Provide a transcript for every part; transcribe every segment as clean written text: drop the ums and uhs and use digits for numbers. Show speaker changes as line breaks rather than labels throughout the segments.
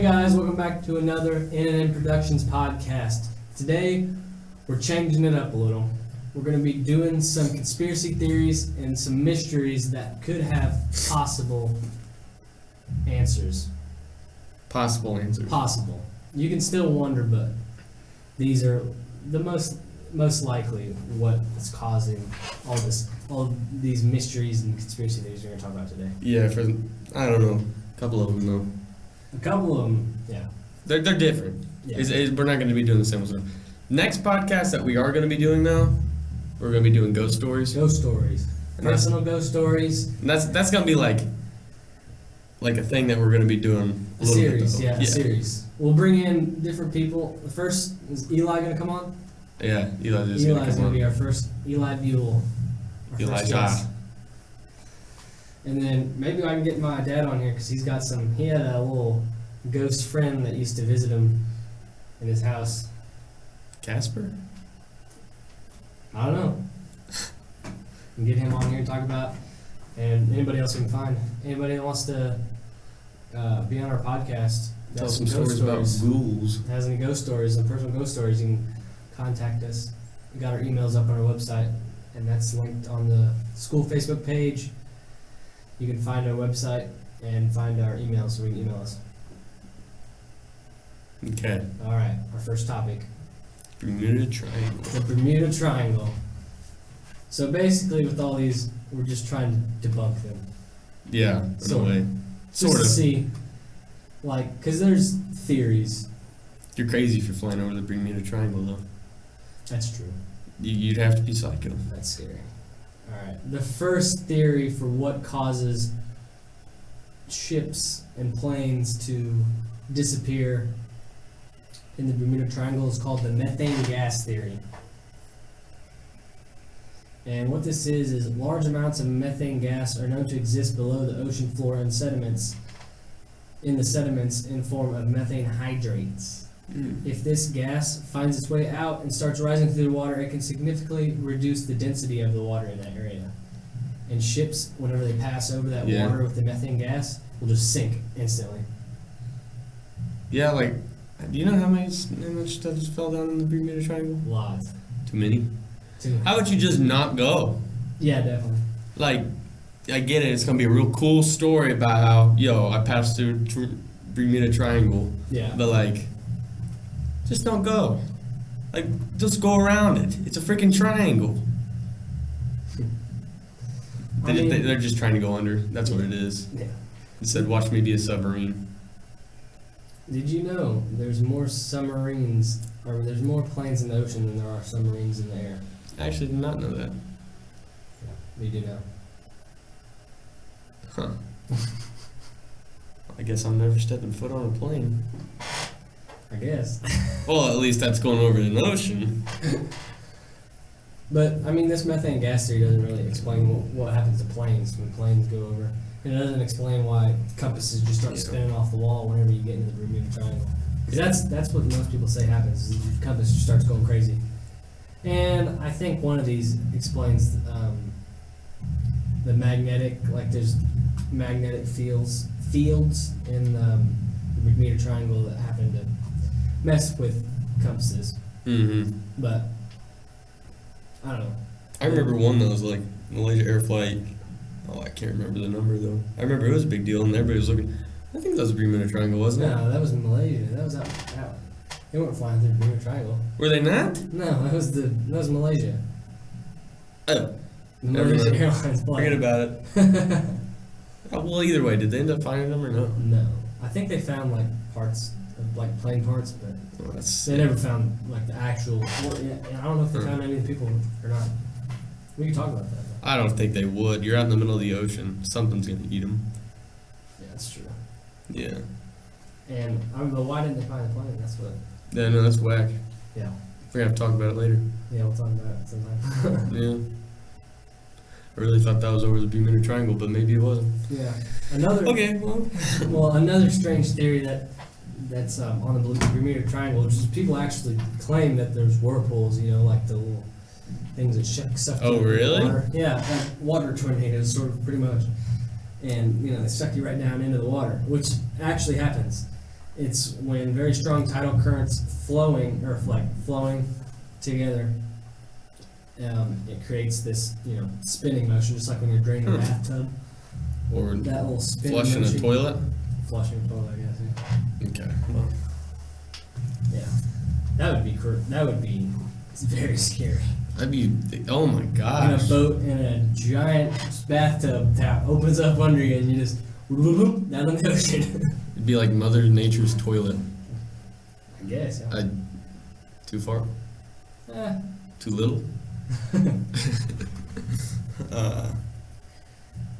Hey guys, welcome back to another NNN Productions podcast. Today, we're changing it up a little. We're going to be doing some conspiracy theories and some mysteries that could have possible answers.
Possible answers.
Possible. You can still wonder, but these are the most likely what is causing all these mysteries and conspiracy theories we're going to talk about today.
Yeah, I don't know, a couple of them though.
A couple of them, yeah.
They're different.
Yeah.
We're not going to be doing the same ones. Next podcast that we are going to be doing though, we're going to be doing ghost stories.
Ghost stories. Personal ghost stories.
And that's going to be like a thing that we're going to be doing
A series, a series. We'll bring in different people. The first, is Eli going to come on?
Yeah, Eli's
going to be our first, Eli Buell.
Elijah.
And then maybe I can get my dad on here because he had a little ghost friend that used to visit him in his house.
Casper?
I don't know. And get him on here and talk about, and anybody else we can find. Anybody that wants to be on our podcast.
Tell some stories about ghouls.
Has any ghost stories, some personal ghost stories, you can contact us. We got our emails up on our website, and that's linked on the school Facebook page. You can find our website and find our emails so we can email us.
Okay.
All right, our first topic.
Bermuda Triangle.
The Bermuda Triangle. So basically with all these, we're just trying to debunk them.
Yeah, in a way.
Sort of. To see, because there's theories.
You're crazy if you're flying over the Bermuda Triangle, though.
That's true.
You'd have to be psycho.
That's scary. Alright, the first theory for what causes ships and planes to disappear in the Bermuda Triangle is called the methane gas theory. And what this is large amounts of methane gas are known to exist below the ocean floor and in the sediments in form of methane hydrates. If this gas finds its way out and starts rising through the water, it can significantly reduce the density of the water in that area. And ships, whenever they pass over that water with the methane gas, will just sink instantly.
Yeah, do you know how much stuff just fell down in the Bermuda Triangle?
Lots.
Too many?
Too many.
How about you just not go?
Yeah, definitely.
I get it, it's going to be a real cool story about how, I passed through Bermuda Triangle.
Yeah.
But, just don't go. Just go around it. It's a freaking triangle. They're just trying to go under. That's what it is.
Yeah.
It said, watch me be a submarine.
Did you know there's more submarines, or there's more planes in the ocean than there are submarines in the air?
I actually did not know that.
Yeah, you do know.
Huh. I guess I'm never stepping foot on a plane.
I guess.
Well, at least that's going over an ocean.
But, this methane gas theory doesn't really explain what happens to planes when planes go over. And it doesn't explain why compasses just start spinning off the wall whenever you get into the Bermuda Triangle. Because that's what most people say happens, is the compass just starts going crazy. And I think one of these explains the magnetic, there's magnetic fields in the Bermuda Triangle that happen to mess with compasses.
Mm-hmm.
But I don't know.
I remember one that was Malaysia Air Flight. Oh, I can't remember the number though. I remember it was a big deal and everybody was looking. I think that was the Bermuda Triangle, wasn't it?
No, that was in Malaysia. That was out. They weren't flying through the Bermuda Triangle.
Were they not?
No, that was Malaysia.
Oh.
The Malaysia Airlines flight.
Forget about it. Well, either way, did they end up finding them or no?
No. I think they found parts of plane parts, but they never found the actual. I don't know if they found any of the people or not. We can talk about that. Though.
I don't think they would. You're out in the middle of the ocean. Something's gonna eat them.
Yeah, that's true.
Yeah.
And but why didn't they find the plane? That's what.
Yeah, no, that's whack.
Yeah.
We're gonna have to talk about it later.
Yeah, we'll talk about it sometime.
Yeah. I really thought that was over the Bermuda Triangle, but maybe it wasn't.
Yeah. Another strange theory that's on the Bermuda Triangle, which is people actually claim that there's whirlpools, the little things that suck
you really?
Water. Yeah, like water tornadoes, pretty much. And, they suck you right down into the water, which actually happens. It's when very strong tidal currents flowing together. It creates this, spinning motion, just like when you're draining a bathtub.
Or
That little spinning
flushing
motion.
a toilet?
Flushing a toilet, I guess. Yeah.
Okay. Well,
Yeah. That would be very scary.
that'd be, oh my
In a
gosh.
boat in a giant bathtub tap opens up under you and you just whoop, down in the ocean.
It'd be like Mother Nature's toilet.
I guess. Yeah.
Too far?
Eh.
Too little?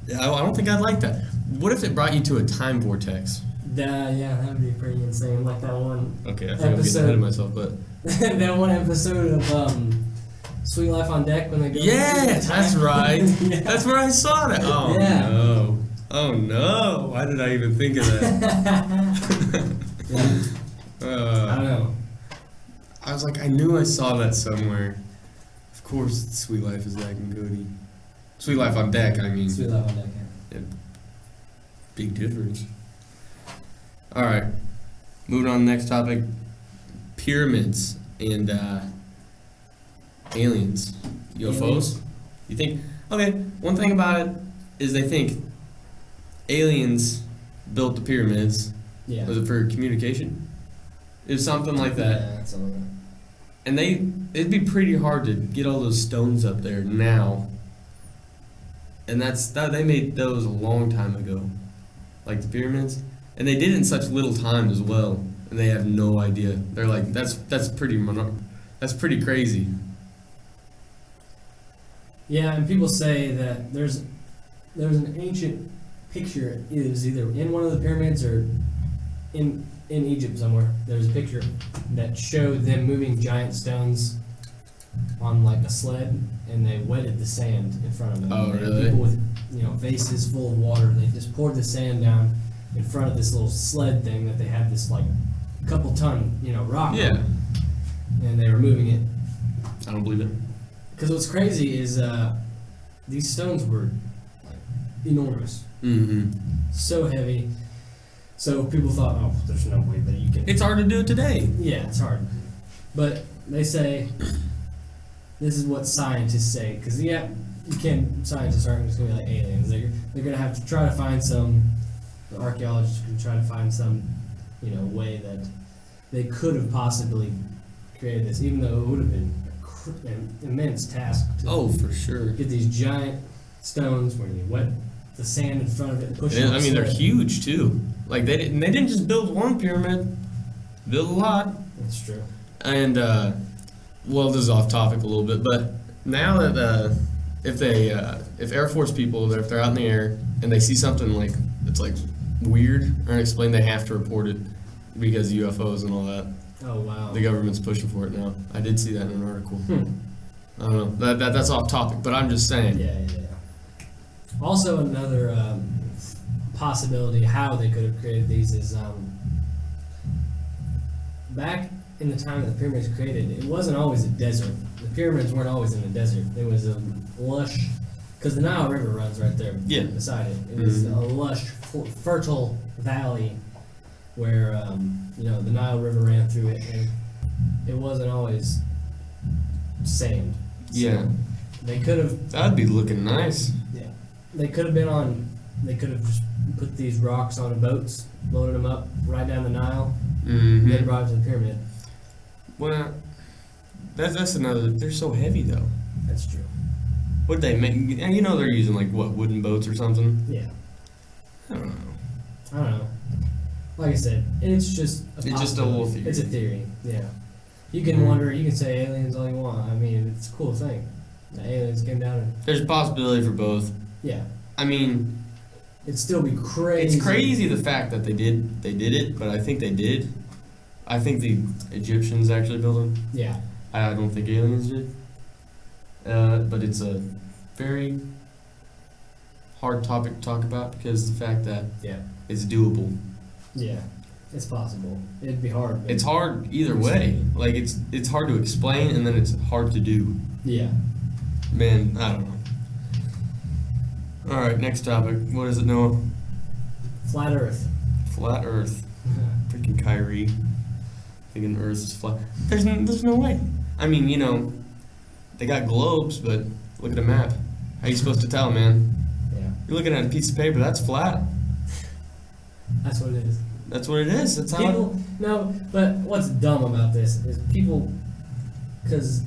Yeah, I don't think I'd like that. What if it brought you to a time vortex?
Yeah, that would be pretty insane. Like that one.
Okay, I think I'm getting ahead of myself, but
that one episode of Sweet Life on Deck when they go.
yes, that's right.
Yeah.
That's where I saw that. Oh
Yeah.
no! Oh no! Why did I even think of that?
I don't know.
I was like, I knew I saw that somewhere. Of course, Sweet Life is Zack and Cody. Sweet Life on Deck, I mean.
Sweet Life on Deck. Yeah.
Big difference. All right, moving on to the next topic: pyramids and aliens, UFOs.
Aliens?
You think? Okay, one thing about it is they think aliens built the pyramids.
Yeah.
Was it for communication? It was something like that.
Yeah, that's all that.
And it'd be pretty hard to get all those stones up there now. And they made those a long time ago, like the pyramids, and they did it in such little time as well. And they have no idea. They're like, that's pretty crazy.
Yeah, and people say that there's an ancient picture. It was either in one of the pyramids or in Egypt somewhere. There's a picture that showed them moving giant stones on like a sled, and they wetted the sand in front of them.
Oh,
They had
really?
People with vases full of water. They just poured the sand down in front of this little sled thing that they had this like couple ton rock.
Yeah.
on, and they were moving it.
I don't believe it.
Because what's crazy is these stones were like enormous,
Mm-hmm.
so heavy. So people thought, oh, there's no way that you can.
It's hard to do it today.
Yeah, it's hard. But they say this is what scientists say. Because scientists aren't just gonna be like aliens. They're gonna have to try to find some. The archaeologists can try to find some, way that they could have possibly created this, even though it would have been an immense task to
Oh, for sure.
get these giant stones where you wet the sand in front of it and push it.
I mean, they're huge too. Like they didn't just build one pyramid. Built a lot.
That's true.
And well, this is off topic a little bit, but now that if Air Force people, if they're out in the air and they see something like that's like weird or unexplained, they have to report it because UFOs and all that.
Oh wow.
The government's pushing for it now. I did see that in an article.
Hmm.
I don't know. That's off topic, but I'm just saying.
Yeah. Also, another possibility how they could have created these is back in the time that the pyramids were created, it wasn't always a desert. The pyramids weren't always in the desert. It was a lush, because the Nile River runs right there beside it. It was a lush, fertile valley where the Nile River ran through it, and it wasn't always sand. So
Yeah.
they could have.
That'd be looking nice.
Yeah, they could have been on. They could have just put these rocks on boats, loaded them up right down the Nile, and then
Mm-hmm.
brought it to the pyramid.
Well, that's another. They're so heavy though.
That's true.
What'd they make? And they're using like what, wooden boats or something?
Yeah,
I don't know.
I don't know. Like I said, it's just
It's just a little theory.
It's a theory. Yeah, you can wonder. You can say aliens all you want. I mean, it's a cool thing. The aliens came down and
There's a possibility for both.
yeah,
I mean,
it'd still be crazy.
it's crazy the fact that they did it, but I think they did. I think the Egyptians actually built them.
Yeah,
I don't think aliens did. But it's a very hard topic to talk about because of the fact that
yeah,
it's doable.
yeah. It's possible. It'd be hard. But
It's hard either way. Like it's hard to explain and then it's hard to do.
yeah.
Man, I don't know. All right, next topic. What is it, Noah?
Flat Earth.
Flat Earth. Freaking fucking Kyrie thinking Earth is flat. There's no way. I mean, you know, they got globes, but look at a map. How you supposed to tell, man?
Yeah.
You're looking at a piece of paper, that's flat.
That's what it is.
That's what it is. That's how
People, no, but what's dumb about this is people, because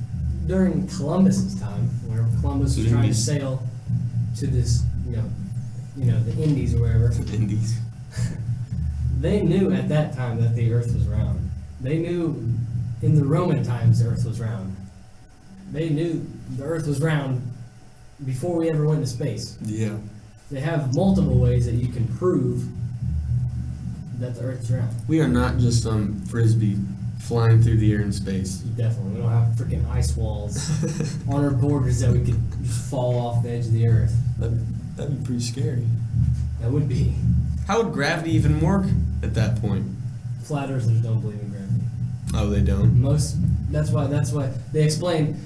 during Columbus's time, where Columbus was trying to sail to this, you know, the Indies or wherever,
Indies.
they knew at that time that the Earth was round. They knew in the Roman times the Earth was round. They knew the Earth was round before we ever went to space.
Yeah.
They have multiple ways that you can prove that the Earth's round.
We are not just some frisbee flying through the air in space.
Definitely. We don't have freaking ice walls on our borders that we could just fall off the edge of the Earth.
That'd be pretty scary.
That would be.
How would gravity even work at that point?
Flat Earthers don't believe in gravity.
Oh, they don't?
That's why they explain,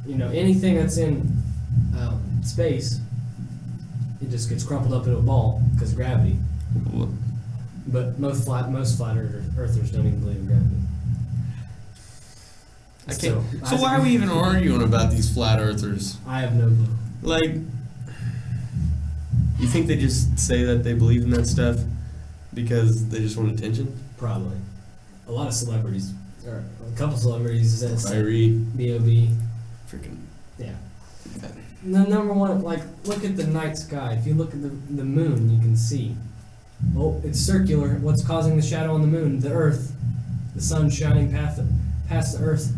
you know, anything that's in space, it just gets crumpled up into a ball because of gravity.
Well,
But most flat earthers don't even believe in gravity.
I can't. So why are we even arguing about these flat earthers?
I have no clue.
Like, you think they just say that they believe in that stuff because they just want attention?
Probably. A lot of celebrities, or a couple celebrities, says
Kyrie.
B.O.B.
Freaking.
Yeah. The number one, like, look at the night sky. If you look at the moon, you can see. Oh, it's circular. What's causing the shadow on the moon? The Earth. The sun shining past the Earth,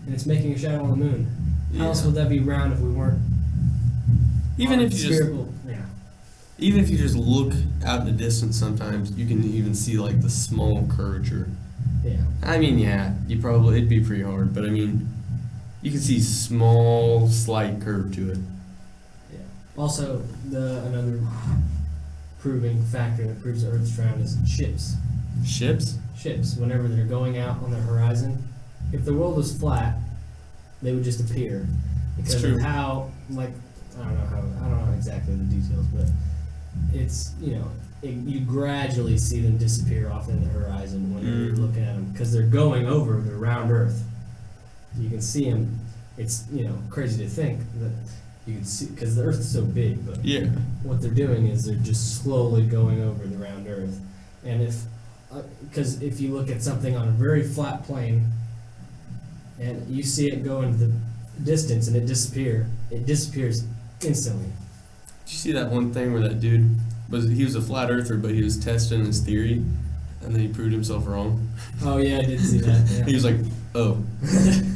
and it's making a shadow on the moon. How else would that be round if we weren't?
Even if you
spherical? Yeah.
Even if you just look out in the distance, sometimes you can even see like the small curvature.
Yeah.
I mean, yeah, it'd be pretty hard, but I mean, you can see small, slight curve to it.
Yeah. Also, another proving factor that proves the Earth's round is ships.
Ships?
Ships, whenever they're going out on the horizon, if the world was flat, they would just appear because of how, like, I don't know exactly the details, but it's, you know, you gradually see them disappear off in the horizon when you're looking at them because they're going over the round Earth. You can see them. It's, you know, crazy to think that you can see because the Earth is so big, but
Yeah.
what they're doing is they're just slowly going over the round Earth. And because if you look at something on a very flat plane and you see it go into the distance and it disappears instantly.
Did you see that one thing where that dude he was a flat earther, but he was testing his theory, and then he proved himself wrong?
Oh yeah, I did see that. Yeah.
He was like, "Oh,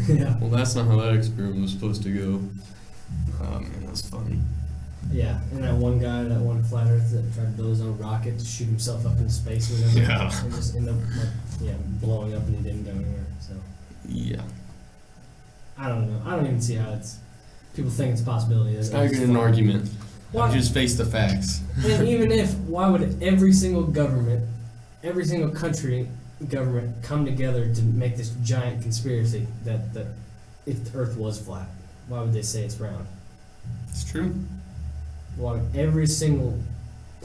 yeah.
well, that's not how that experiment was supposed to go." Oh man, that was funny.
Yeah, and that one flat earther that tried to build his own rocket to shoot himself up into space or whatever,
Yeah.
and just end up blowing up, and he didn't go anywhere. So
Yeah.
I don't know. I don't even see how people think it's a possibility.
It's not even an argument.
Why?
Just face the facts.
And even why would every single country government come together to make this giant conspiracy that if the Earth was flat, why would they say it's round?
It's true.
Why would every single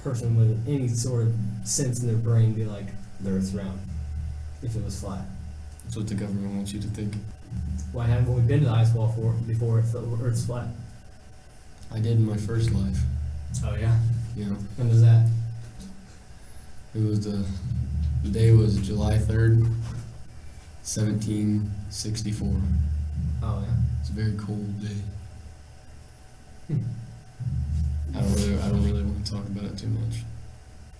person with any sort of sense in their brain be like, the Earth's round, if it was flat?
That's what the government wants you to think.
Why haven't we been to the ice wall before if the Earth's flat?
I did in my first life.
Oh yeah?
Yeah.
When was that?
It was the day was July 3rd, 1764.
Oh yeah.
It's a very cold day.
Hmm.
I don't really want to talk about it too much.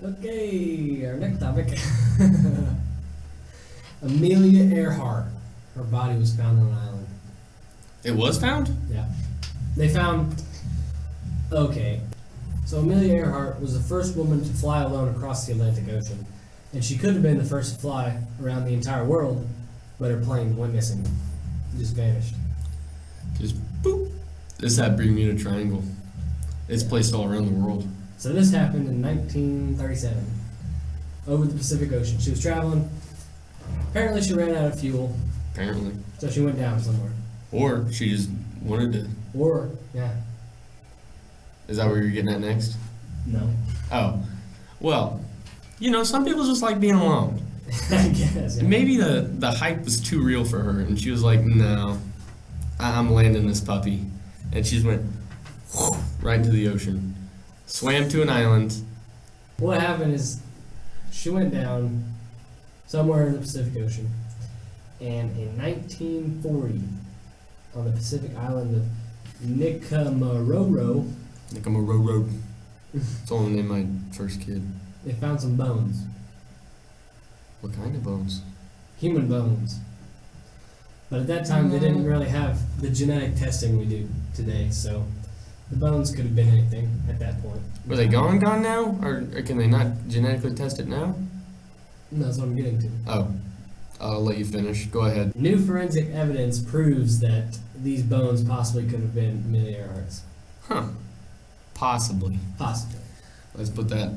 Okay, our next topic. Amelia Earhart. Her body was found on an island.
It was found?
Yeah. They found... Okay. So Amelia Earhart was the first woman to fly alone across the Atlantic Ocean. And she could have been the first to fly around the entire world, but her plane went missing. Just vanished.
Just boop. This had bring me to Triangle. It's placed all around the world.
So this happened in 1937 over the Pacific Ocean. She was traveling. Apparently she ran out of fuel.
Apparently.
So she went down somewhere.
Or she just wanted to.
Or, yeah.
Is that where you're getting at next?
No.
Oh. Well, you know, some people just like being alone.
I guess. Yeah.
Maybe the hype was too real for her, and she was like, "No, I'm landing this puppy," and she just went right into the ocean, swam to an island.
What happened is she went down somewhere in the Pacific Ocean, and in 1940, on the Pacific island of Nikomaroro,
It's only named my first kid.
they found some bones,
What kind of bones?
human bones. But at that time, they didn't really have the genetic testing we do today, so the bones could have been anything at that point.
Were they gone now, or can they not genetically test it now?
No, that's what I'm getting to.
Oh, I'll let you finish. Go ahead.
New forensic evidence proves that these bones possibly could have been Amelia Earhart's.
Huh? Possibly.
Possibly.
Let's put that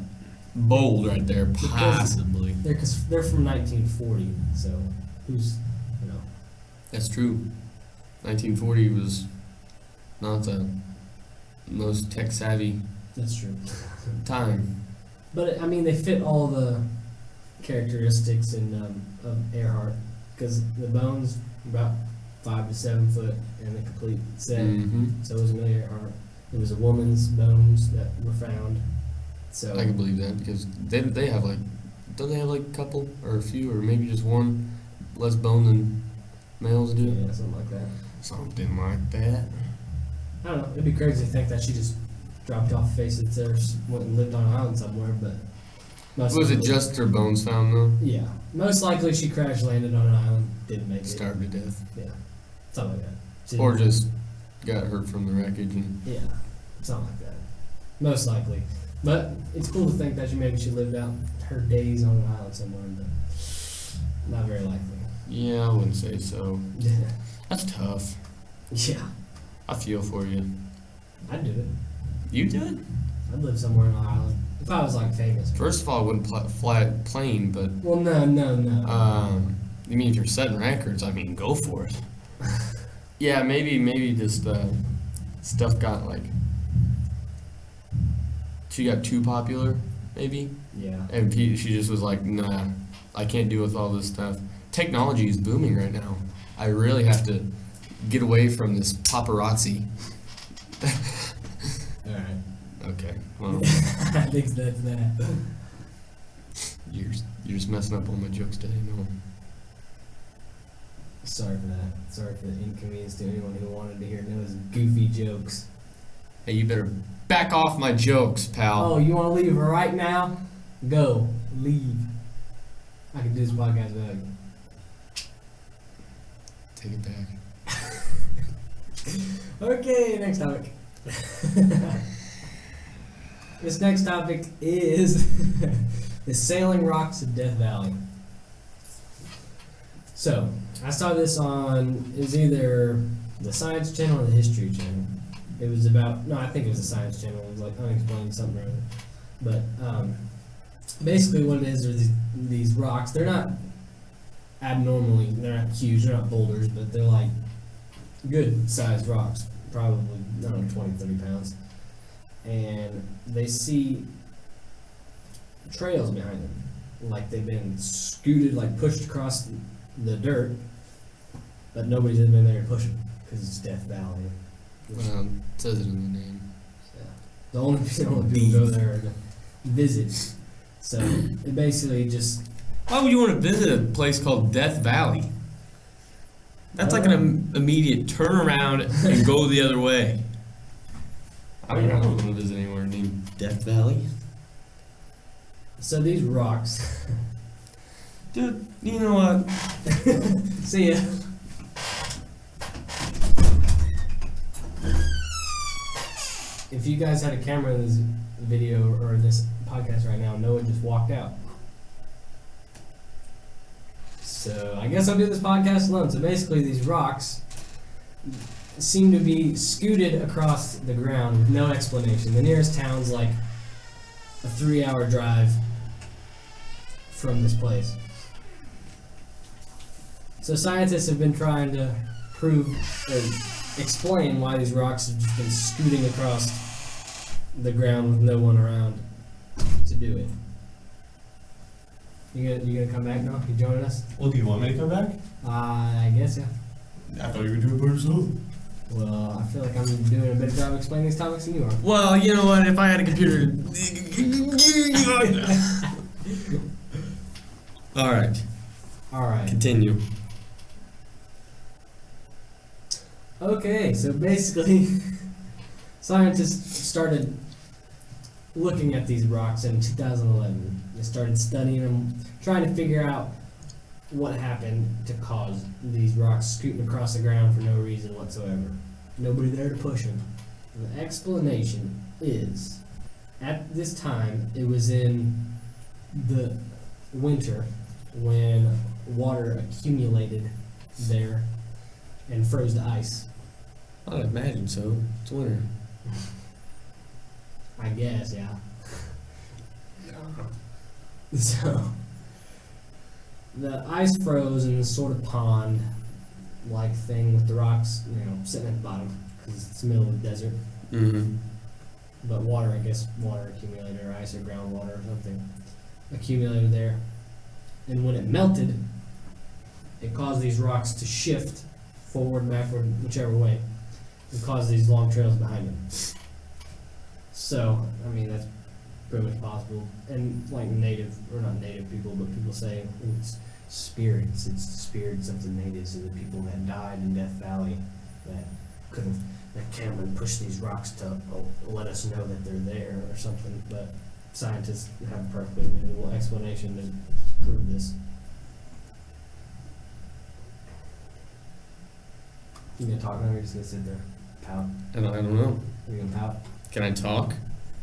bold right there. Possibly.
They're from 1940, so who's, you know.
That's true. 1940 was not the most tech savvy
That's true.
time.
But I mean, they fit all the characteristics of Earhart, because the bones about 5 to 7 foot and the complete set.
Mm-hmm.
So was Amelia Earhart. It was a woman's bones that were found. So
I can believe that because they have like, don't they have like a couple or a few or maybe just one less bone than males do?
yeah, something like that.
Something like that.
I don't know. It'd be crazy to think that she just dropped off the face of the earth, went and lived on an island somewhere, but most
Was it
likely-
just her bones found though?
Yeah, most likely she crash landed on an island, didn't make it.
Starved to death.
Yeah, something like that. She
Or
didn't-
just got hurt from the wreckage and
yeah, something like that. Most likely, but it's cool to think that she lived out her days on an island somewhere, but not very likely.
yeah, I wouldn't say so.
Yeah,
That's tough.
yeah,
I feel for you.
I'd do it.
You did?
I'd live somewhere on an island if I was like famous.
First of all, I wouldn't fly a plane, but
Well, no.
you mean if you're setting records? I mean, go for it. Yeah, maybe just stuff got like she got too popular, maybe,
Yeah.
and she just was like, nah, I can't deal with all this stuff. Technology is booming right now. I really have to get away from this paparazzi.
All right.
Okay, well,
I think that's that.
you're just messing up all my jokes today, no.
Sorry for that. Sorry for the inconvenience to anyone who wanted to hear Noah's goofy jokes.
Hey, you better back off my jokes, pal.
Oh, you want to leave right now? Go. Leave. I can do this podcast without you.
Take it back.
Okay, next topic. This next topic is the sailing rocks of Death Valley. So, I saw this on, it was either the Science Channel or the History Channel. It was about, no, I think it was the Science Channel. It was like unexplained something or other. But basically what it is are these rocks. They're not abnormally, they're not huge, they're not boulders, but they're like good sized rocks. Probably, I don't know, 20, 30 pounds. And they see trails behind them. Like they've been scooted, like pushed across the dirt, but nobody's ever been there to push them because it's Death Valley.
It says it in the name.
The only people go there to visit. So it basically just
Why would you want to visit a place called Death Valley? That's like an immediate turn around and go the other way. I mean, I don't want to visit anywhere named Death Valley.
so these rocks.
Dude, you know what?
See ya. If you guys had a camera in this video or this podcast right now, Noah just walked out. So I guess I'll do this podcast alone. So basically these rocks seem to be scooted across the ground with no explanation. The nearest town's like a 3-hour drive from this place. So scientists have been trying to prove or explain why these rocks have just been scooting across the ground with no one around to do it. You gonna come back now? You joining us?
Well, do you want me to come back?
I guess, yeah.
I thought you were doing it by yourself.
Well, I feel like I'm doing a better job explaining these topics than you are.
Well, you know what? If I had a computer. All right.
All right.
Continue.
Okay, so basically, scientists started looking at these rocks in 2011. They started studying them, trying to figure out what happened to cause these rocks scooting across the ground for no reason whatsoever. Nobody there to push them. The explanation is, at this time, it was in the winter when water accumulated there and froze the ice.
I'd imagine so. It's winter.
I guess, yeah. So, the ice froze in this sort of pond-like thing with the rocks, sitting at the bottom because it's the middle of the desert.
Mm-hmm.
But water, I guess, water accumulated, or ice or groundwater or something, accumulated there. And when it melted, it caused these rocks to shift forward, backward, whichever way, and caused these long trails behind them. So, I mean, that's pretty much possible. And like not native people, but people say it's spirits. It's the spirits of the natives and the people that died in Death Valley that came and pushed these rocks to let us know that they're there or something. But scientists have a perfectly reasonable explanation to prove this. You gonna talk now, or you're just gonna sit there, pout?
And I don't know.
You gonna pout?
Can I talk?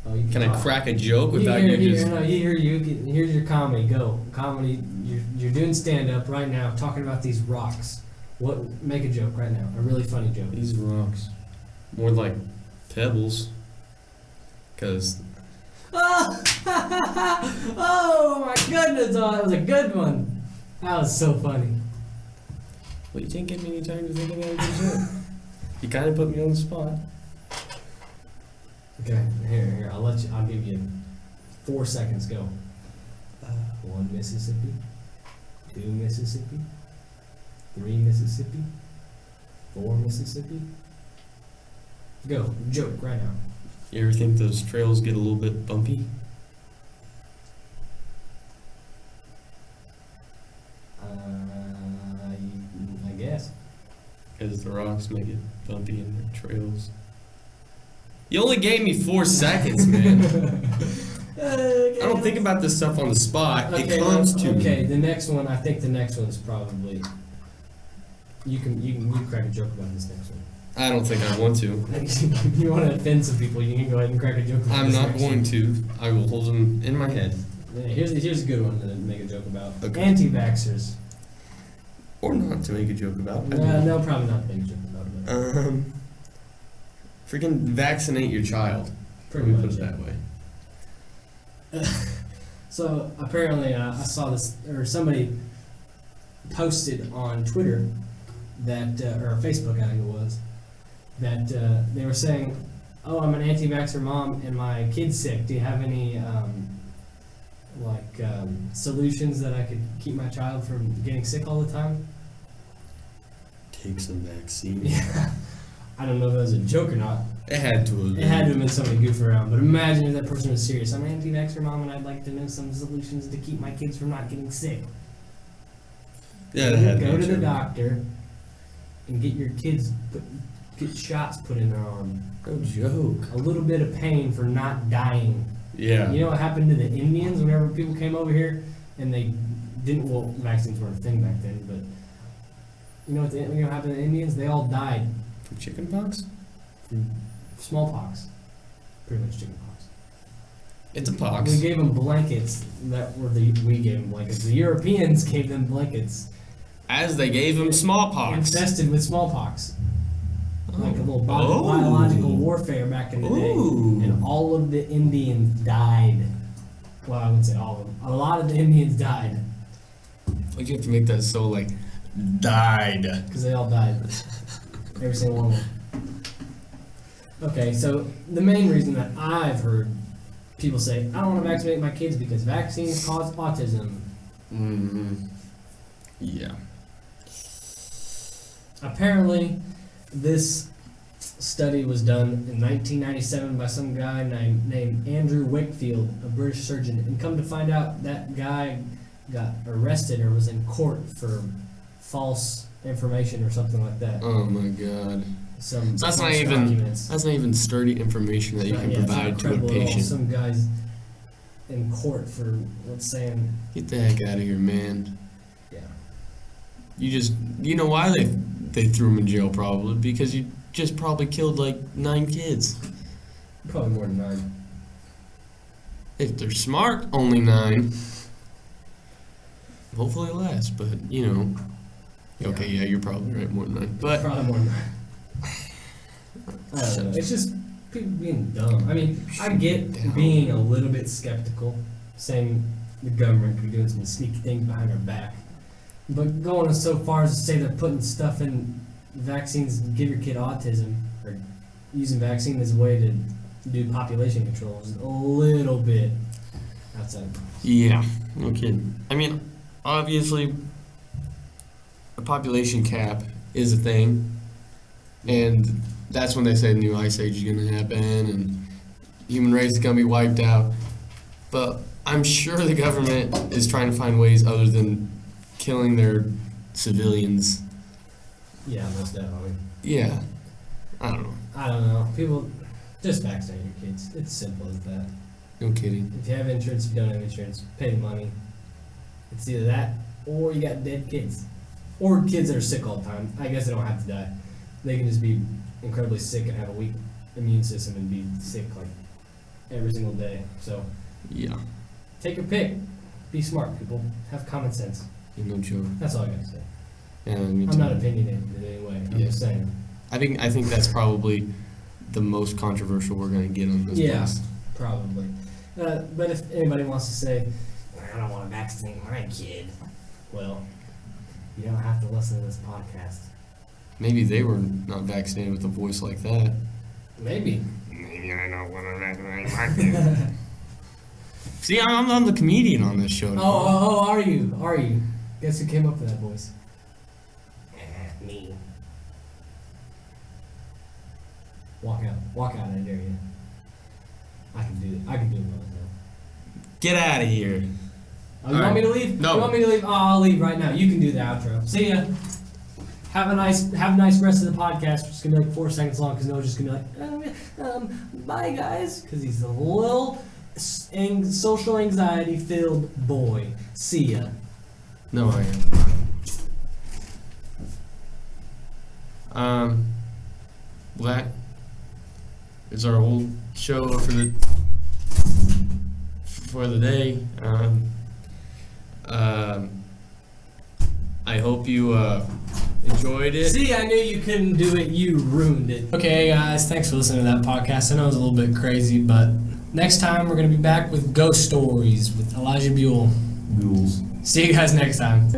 Oh, you
Can
talk.
I crack a joke without
Here,
you just?
No, here's your comedy. Go comedy. You're doing stand up right now, talking about these rocks. Make a joke right now. A really funny joke.
These rocks. More like pebbles. Cause.
Oh my goodness! Oh, that was a good one. That was so funny.
Well, you didn't give me any time to think about a good joke. You kind of put me on the spot.
Okay, here. I'll give you 4 seconds. Go. 1 Mississippi, 2 Mississippi, 3 Mississippi, 4 Mississippi. Go. Joke right now.
You ever think those trails get a little bit bumpy?
I guess.
Because the rocks make it bumpy in the trails. You only gave me 4 seconds, man. I don't think about this stuff on the spot.
Okay,
it comes to me.
Okay, the next one. I think the next one is probably. You crack a joke about this next one.
I don't think I want to.
You want to offend some people, you can go ahead and crack a joke about
I'm
this
not
next
going
one.
to. I will hold them in my head.
Yeah, here's a good one to make a joke about.
Okay.
Anti-vaxxers.
Or not to make a joke about.
No, probably not to make a joke about it.
Freaking vaccinate your child.
Pretty
Let me
much.
put it that way.
So apparently, I saw this, or somebody posted on Twitter that, or Facebook, I think it was, that they were saying, "Oh, I'm an anti-vaxxer mom, and my kid's sick. Do you have any solutions that I could keep my child from getting sick all the time?"
Take some vaccine.
Yeah, I don't know if that was a joke or not.
It had to have been.
It had to have been somebody goofing around, but imagine if that person was serious. I'm an anti-vaxxer mom, and I'd like to know some solutions to keep my kids from not getting sick.
Yeah, it had
Go
to be
to the
true.
doctor and get your kids get shots put in their arm.
No joke.
A little bit of pain for not dying.
Yeah.
You know what happened to the Indians whenever people came over here and they didn't? Well, vaccines weren't a thing back then, but you know what happened to the Indians? They all died
From chickenpox?
from smallpox. Pretty much chickenpox.
It's a pox.
We gave them blankets we gave them blankets. The Europeans gave them blankets
As they gave him smallpox.
infested with smallpox. Like a little
Oh.
biological warfare back in the day.
Ooh.
And all of the Indians died. Well, I wouldn't say all of them. A lot of the Indians died.
Why'd you have to make that so like died?
Because they all died. Every single one of them. Okay, so the main reason that I've heard people say, I don't want to vaccinate my kids because vaccines cause autism.
Mm-hmm. Yeah.
Apparently, this study was done in 1997 by some guy named Andrew Wakefield, a British surgeon, and come to find out that guy got arrested or was in court for false information or something like that.
Oh my God.
Some
So that's not
false
even
documents.
that's not even sturdy information that you can
Yeah, it's not
provide to a
credible at all.
patient.
Some guys in court for what's saying.
Get the heck out of here, man.
Yeah.
You know why they threw him in jail probably? Because you just probably killed like 9 kids.
Probably more than 9.
If they're smart, only 9. Hopefully less, but you know. Okay, yeah, you're probably right, more than 9. But
Probably more than 9. I don't know. It's just people being dumb. I mean, I get being a little bit skeptical, saying the government could be doing some sneaky things behind our back. But going so far as to say they're putting stuff in vaccines to give your kid autism, or using vaccine as a way to do population control is a little bit outside.
yeah, no kidding. I mean, obviously, a population cap is a thing, and that's when they say the new ice age is going to happen, and human race is going to be wiped out. But I'm sure the government is trying to find ways other than killing their civilians.
Yeah, most definitely.
Yeah, I don't know.
I don't know. People just vaccinate your kids. It's simple as that.
No kidding.
If you have insurance, if you don't have insurance, pay the money. It's either that or you got dead kids. Or kids that are sick all the time. I guess they don't have to die. They can just be incredibly sick and have a weak immune system and be sick like every single day. So
Yeah,
take your pick. Be smart, people. Have common sense.
no joke.
That's all I gotta say.
Yeah, me
I'm
too.
not opinionated in any way. I'm
Yeah.
just saying.
I think that's probably the most controversial we're gonna get on this
Yeah.
list.
Probably. But if anybody wants to say, I don't want to vaccinate my kid, well, you don't have to listen to this podcast.
Maybe they were not vaccinated with a voice like that.
Maybe.
Maybe I don't want to vaccinate my kid. See, I'm the comedian on this show.
Oh, are you? Are you? Guess who came up with that voice? Me. Walk out, I dare you. I can do it by myself.
Get out of here.
Oh, you want me to leave?
No.
You want me to leave? Oh, I'll leave right now. You can do the outro. See ya. Have a nice rest of the podcast. It's just gonna be like 4 seconds long because Noah's just gonna be like, bye guys, because he's a little social anxiety filled boy. See ya.
No, I am. Well, that is our old show for the day. I hope you enjoyed it.
See, I knew you couldn't do it. You ruined it. Okay, guys, thanks for listening to that podcast. I know it was a little bit crazy, but next time we're gonna be back with ghost stories with Elijah Buell.
Rules.
See you guys next time.